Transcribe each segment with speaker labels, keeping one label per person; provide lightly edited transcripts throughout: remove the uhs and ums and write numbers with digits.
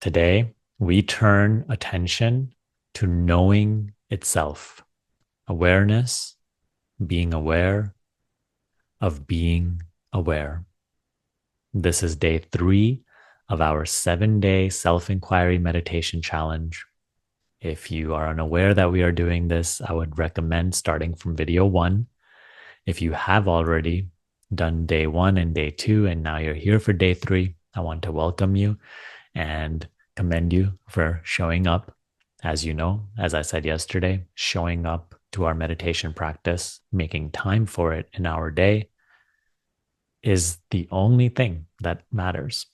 Speaker 1: Today, we turn attention to knowing itself, awareness, being aware of being aware. This is day 3 of our 7-day self inquiry meditation challenge. If you are unaware that we are doing this, I would recommend starting from video 1. If you have already done day 1 and day 2, and now you're here for day 3, I want to welcome you and commend you for showing up. As you know, as I said yesterday, showing up to our meditation practice, making time for it in our day is the only thing that matters.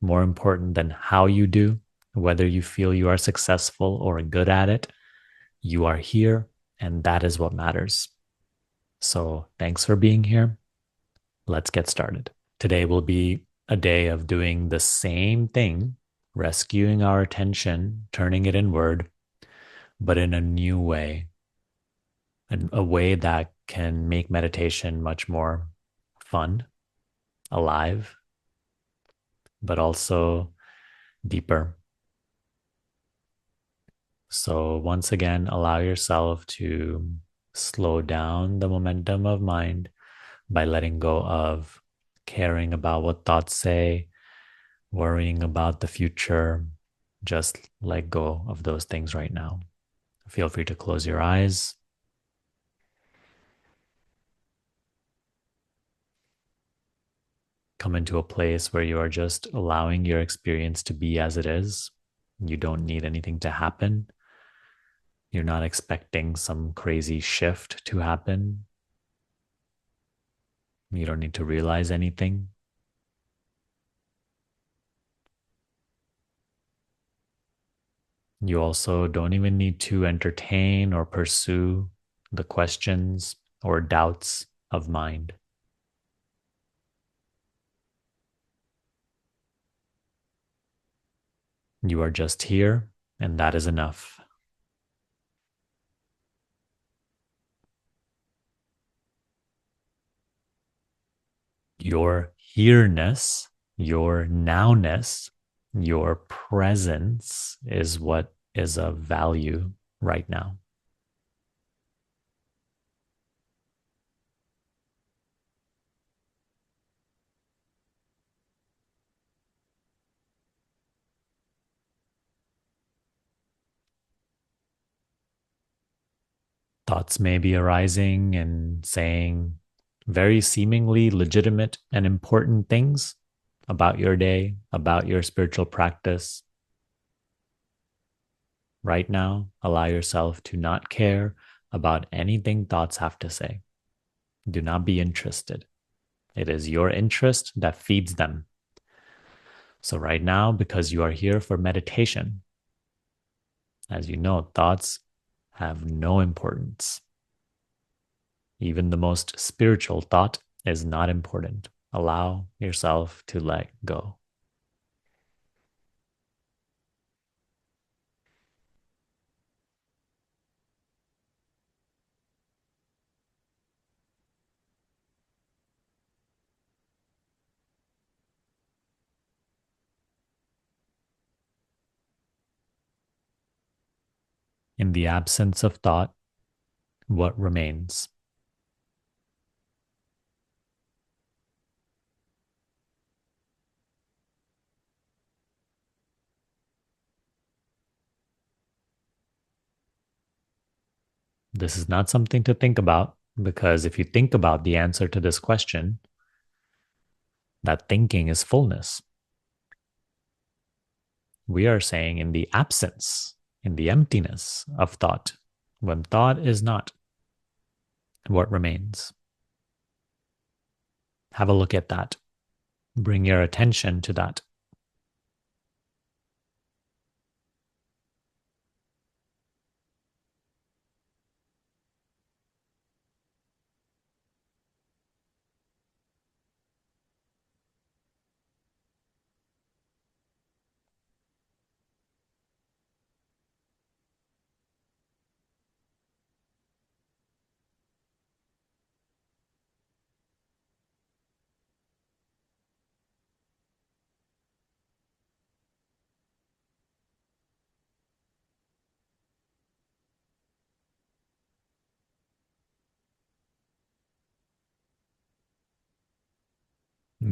Speaker 1: More important than how you do, whether you feel you are successful or good at it, you are here, and that is what matters. So thanks for being here. Let's get started. Today will be a day of doing the same thing, rescuing our attention, turning it inward, but in a new way, a way that can make meditation much more fun, alive, but also deeper. So, once again, allow yourself to slow down the momentum of mind by letting go of caring about what thoughts say, worrying about the future. Just let go of those things right now. Feel free to close your eyes. Come into a place where you are just allowing your experience to be as it is. You don't need anything to happen. You're not expecting some crazy shift to happen. You don't need to realize anything. You also don't even need to entertain or pursue the questions or doubts of mind. You are just here, and that is enough. Your here-ness, your nowness, your presence is what is of value right now. Thoughts may be arising and saying very seemingly legitimate and important things about your day, about your spiritual practice. Right now, allow yourself to not care about anything thoughts have to say. Do not be interested. It is your interest that feeds them. So, right now, because you are here for meditation, as you know, thoughts have no importance. Even the most spiritual thought is not important. Allow yourself to let go. In the absence of thought, what remains? This is not something to think about, because if you think about the answer to this question, that thinking is fullness. We are saying in the absence, in the emptiness of thought, when thought is not, what remains? Have a look at that. Bring your attention to that.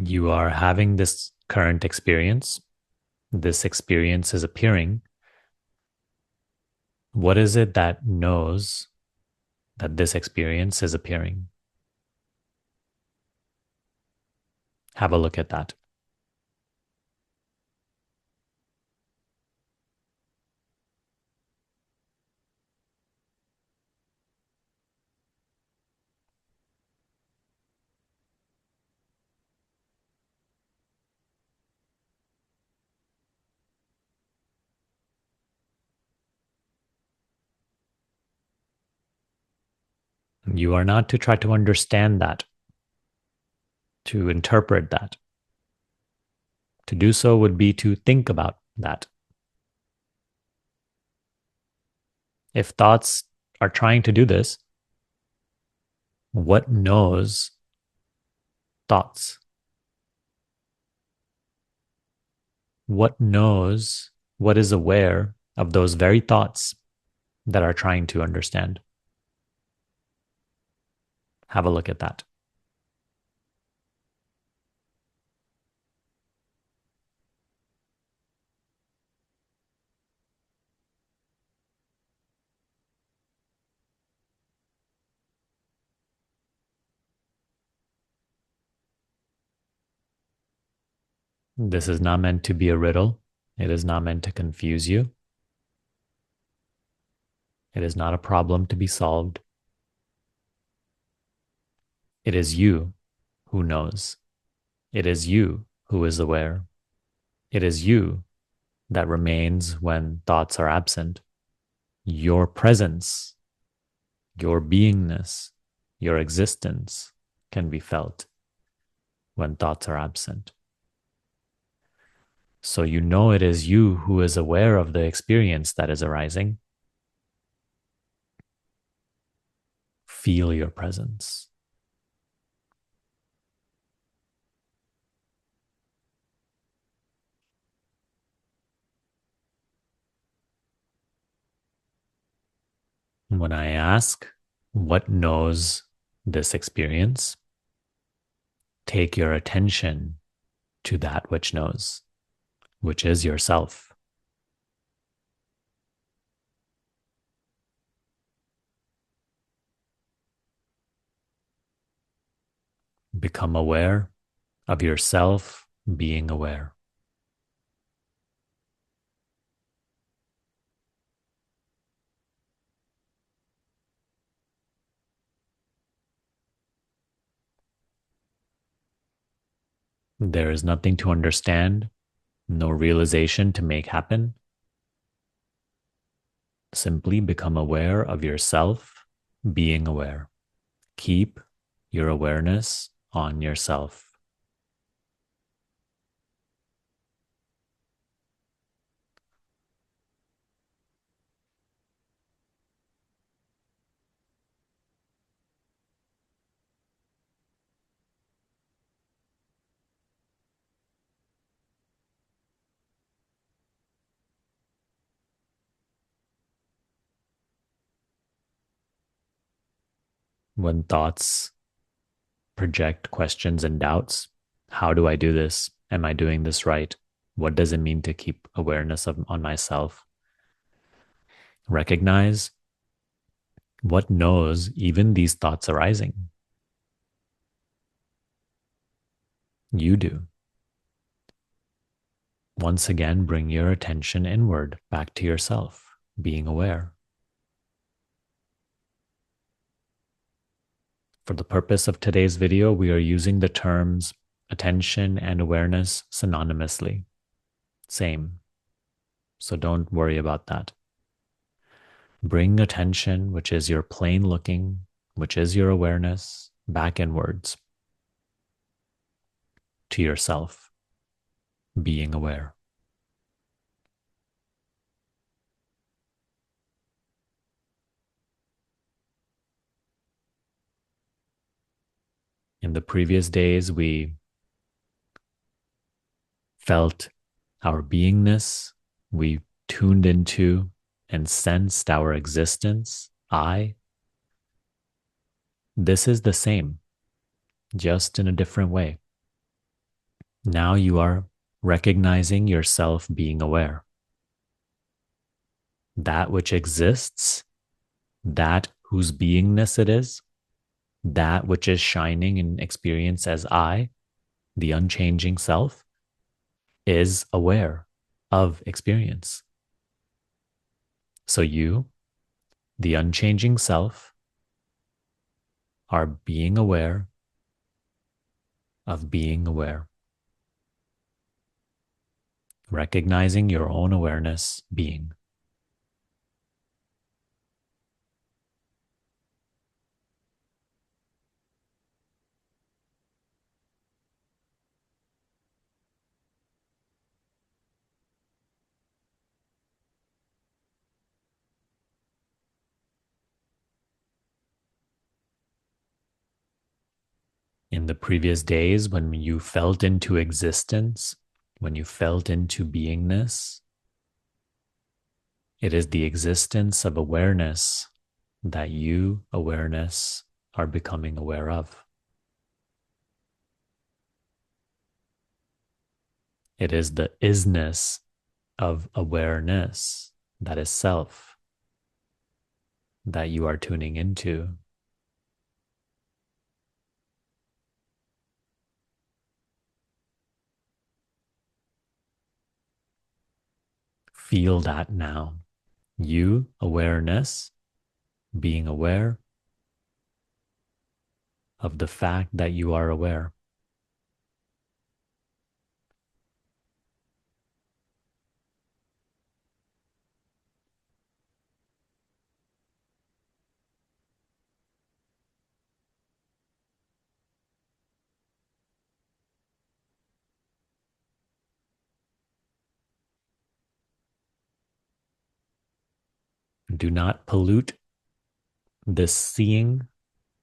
Speaker 1: You are having this current experience. This experience is appearing. What is it that knows that this experience is appearing? Have a look at that. You are not to try to understand that, to interpret that. To do so would be to think about that. If thoughts are trying to do this, what knows thoughts? What knows, what is aware of those very thoughts that are trying to understand? Have a look at that. This is not meant to be a riddle. It is not meant to confuse you. It is not a problem to be solved. It is you who knows. It is you who is aware. It is you that remains when thoughts are absent. Your presence, your beingness, your existence can be felt when thoughts are absent. So you know it is you who is aware of the experience that is arising. Feel your presence. When I ask, what knows this experience? Take your attention to that which knows, which is yourself. Become aware of yourself being aware. There is nothing to understand, no realization to make happen. Simply become aware of yourself being aware. Keep your awareness on yourself. When thoughts project questions and doubts, how do I do this? Am I doing this right? What does it mean to keep awareness on myself? Recognize what knows even these thoughts arising. You do. Once again, bring your attention inward, back to yourself, being aware. For the purpose of today's video, we are using the terms attention and awareness synonymously. Same. So don't worry about that. Bring attention, which is your plain looking, which is your awareness, back inwards to yourself, being aware. In the previous days, we felt our beingness, we tuned into and sensed our existence, I. This is the same, just in a different way. Now you are recognizing yourself being aware. That which exists, that whose beingness it is, that which is shining in experience as I, the unchanging self, is aware of experience. So you, the unchanging self, are being aware of being aware, recognizing your own awareness being. In the previous days, when you felt into existence, when you felt into beingness, it is the existence of awareness that you, awareness, are becoming aware of. It is the isness of awareness that is self that you are tuning into. Feel that now. You, awareness, being aware of the fact that you are aware. Do not pollute this seeing,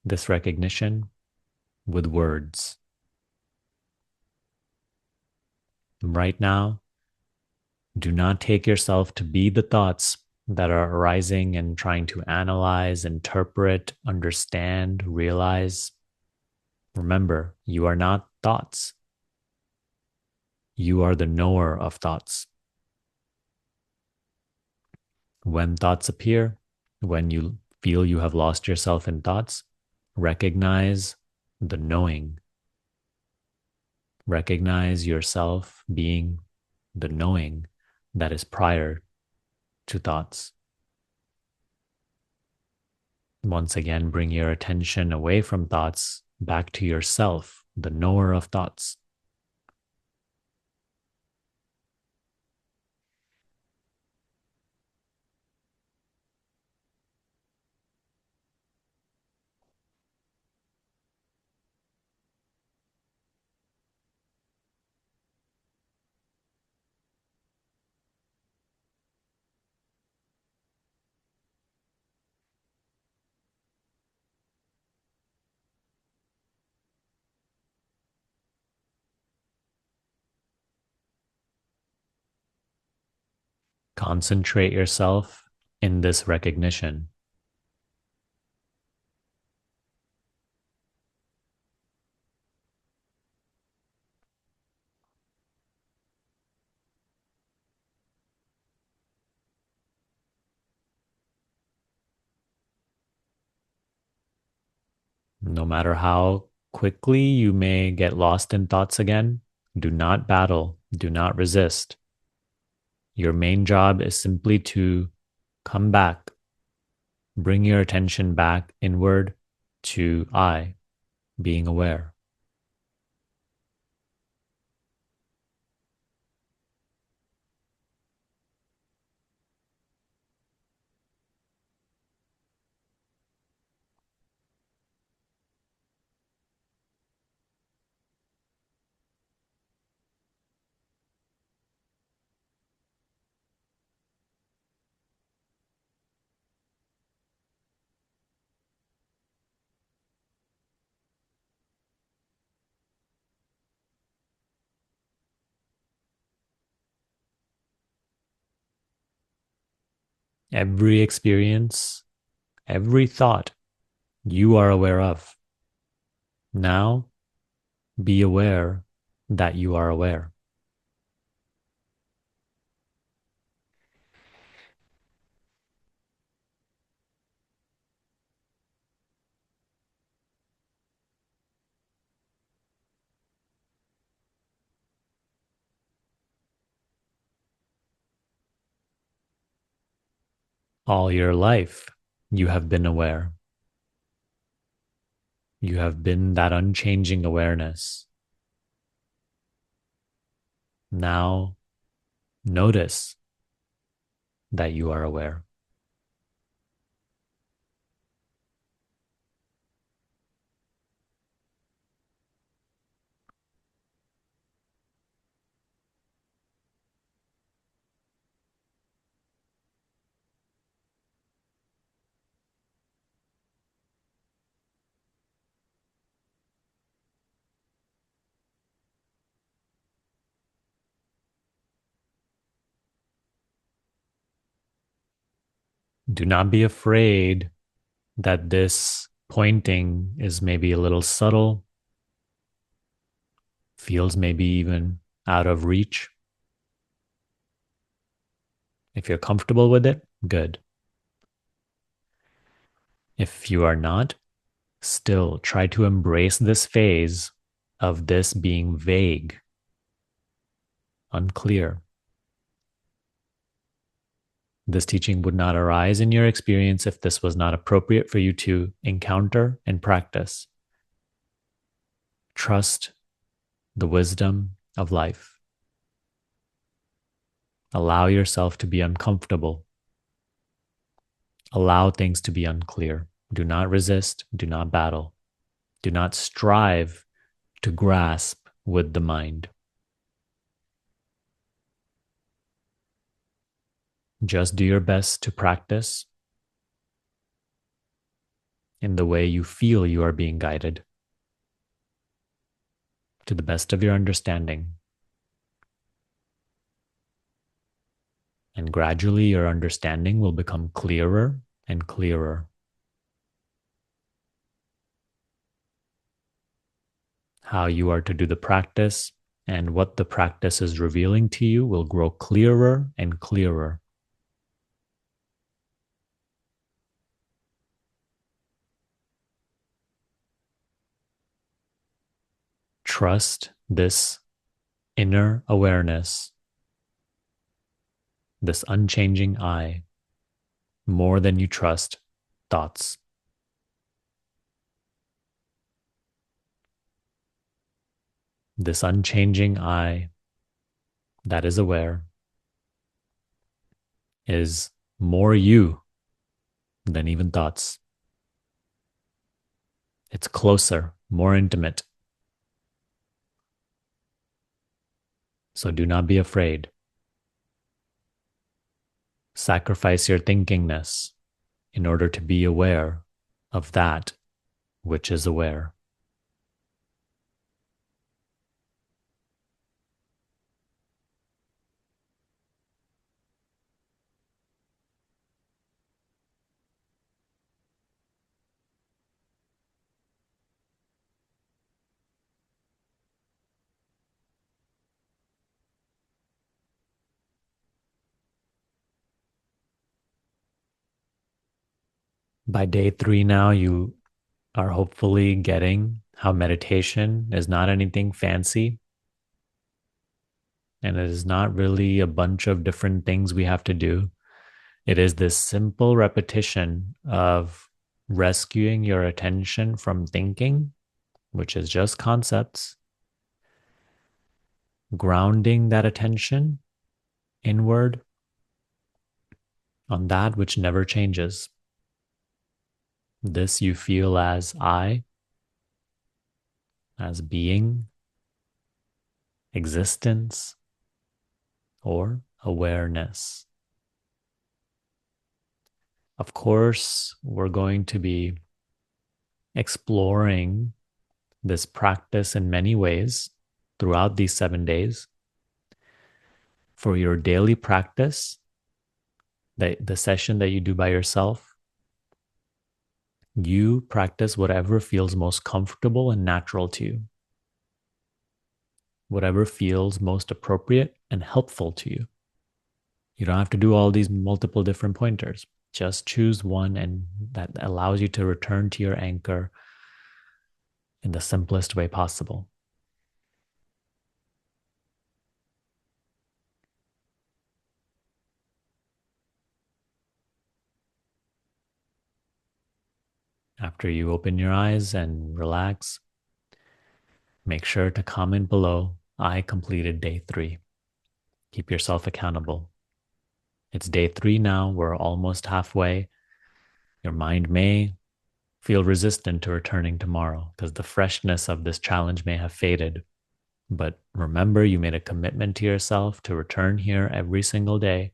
Speaker 1: this recognition with words. Right now, do not take yourself to be the thoughts that are arising and trying to analyze, interpret, understand, realize. Remember, you are not thoughts. You are the knower of thoughts. When thoughts appear, when you feel you have lost yourself in thoughts, recognize the knowing. Recognize yourself being the knowing that is prior to thoughts. Once again, bring your attention away from thoughts back to yourself, the knower of thoughts. Concentrate yourself in this recognition. No matter how quickly you may get lost in thoughts again, do not battle, do not resist. Your main job is simply to come back, bring your attention back inward to I, being aware. Every experience, every thought you are aware of. Now be aware that you are aware. All your life, you have been aware. You have been that unchanging awareness. Now, notice that you are aware. Do not be afraid that this pointing is maybe a little subtle, feels maybe even out of reach. If you're comfortable with it, good. If you are not, still try to embrace this phase of this being vague, unclear. This teaching would not arise in your experience if this was not appropriate for you to encounter and practice. Trust the wisdom of life. Allow yourself to be uncomfortable. Allow things to be unclear. Do not resist. Do not battle. Do not strive to grasp with the mind. Just do your best to practice in the way you feel you are being guided to the best of your understanding. And gradually your understanding will become clearer and clearer. How you are to do the practice and what the practice is revealing to you will grow clearer and clearer. Trust this inner awareness, this unchanging I, more than you trust thoughts. This unchanging I that is aware is more you than even thoughts. It's closer, more intimate. So do not be afraid. Sacrifice your thinkingness in order to be aware of that which is aware. By day 3 now, you are hopefully getting how meditation is not anything fancy. And it is not really a bunch of different things we have to do. It is this simple repetition of rescuing your attention from thinking, which is just concepts, grounding that attention inward on that which never changes. This you feel as I, as being, existence, or awareness. Of course, we're going to be exploring this practice in many ways throughout these 7 days. For your daily practice, the session that you do by yourself, you practice whatever feels most comfortable and natural to you. whatever feels most appropriate and helpful to you. You don't have to do all these multiple different pointers. Just choose one, and that allows you to return to your anchor in the simplest way possible. After you open your eyes and relax, make sure to comment below, I completed day 3. Keep yourself accountable. It's day 3 now. We're almost halfway. Your mind may feel resistant to returning tomorrow because the freshness of this challenge may have faded. But remember, you made a commitment to yourself to return here every single day,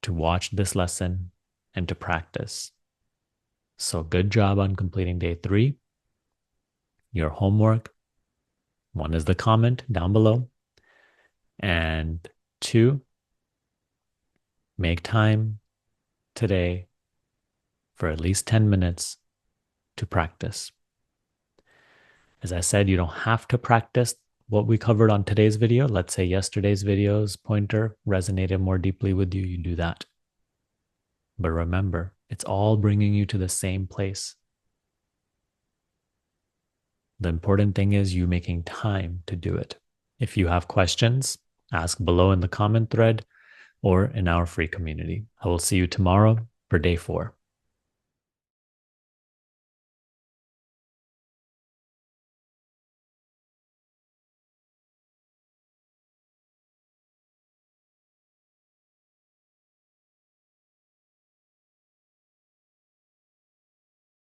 Speaker 1: to watch this lesson, and to practice. So good job on completing day 3. Your homework, 1 is the comment down below. And 2, make time today for at least 10 minutes to practice. As I said, you don't have to practice what we covered on today's video. Let's say yesterday's video's pointer resonated more deeply with you, you do that. But remember, it's all bringing you to the same place. The important thing is you making time to do it. If you have questions, ask below in the comment thread or in our free community. I will see you tomorrow for day 4.